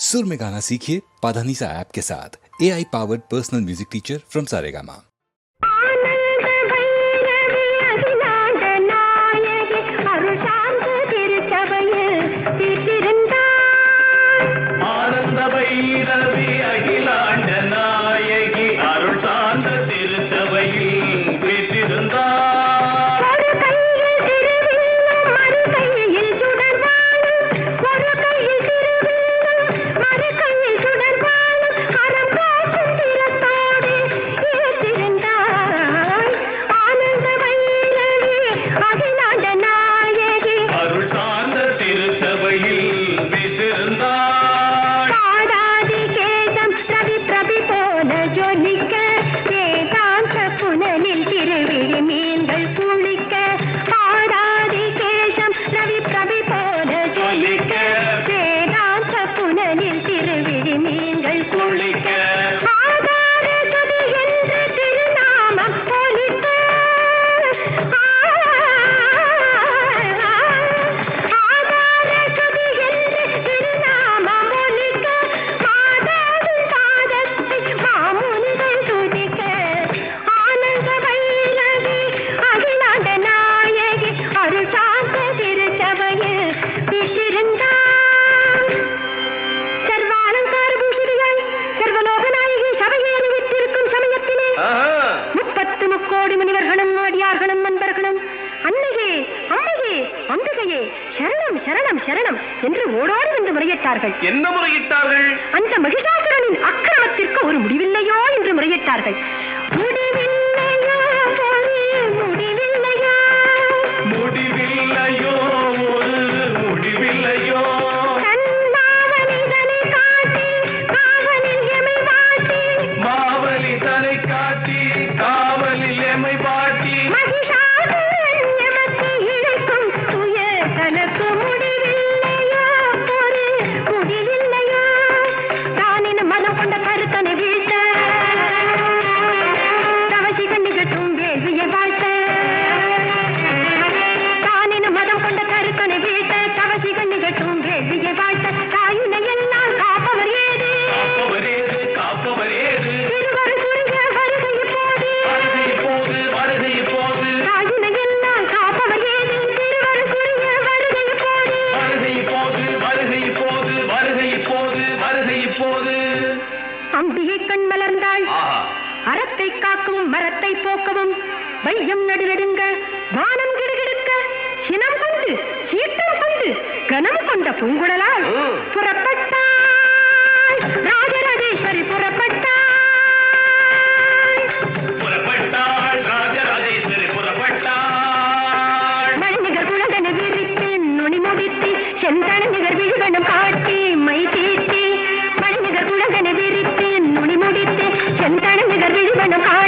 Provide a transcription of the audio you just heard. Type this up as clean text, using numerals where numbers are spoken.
सुर में गाना सीखिए पाधानीसा ऐप के साथ। AI powered personal music teacher from Saregama. என்ன முறையிட்டார்கள்? அந்த மகிஷாசுரனின் அக்கிரமத்திற்கு ஒரு முடிவில்லையோ என்று முறையிட்டார்கள். முடிவில்லையோ ஒரு முடிவில்லையோ மாவலி தனை காட்டி காவலில் எமை பாட்டி அம்பிகை கண் மலர்ந்தாள். அறத்தை காக்கவும் மரத்தை போக்கவும் வையம் நடுநடுங்க வானம் கிடுகிடுக்க சினம் கொண்டு சீற்றம் கொண்டு கனம் கொண்ட பூங்குழலால் புறப்பட்டாள் ராஜராஜேஸ்வரி புறப்பட்டாள் ராஜராஜேஸ்வரி புறப்பட்டாள். மணிநிகர் குழந்தனை விரித்து நுனி முடித்து செந்தன நிகர் விழுவனம் காட்டி மை தீட்டி மணிநிகர் குழந்தனை விரித்து நுனி முடித்து செந்தன நிகர் விழுவனம் காட்டி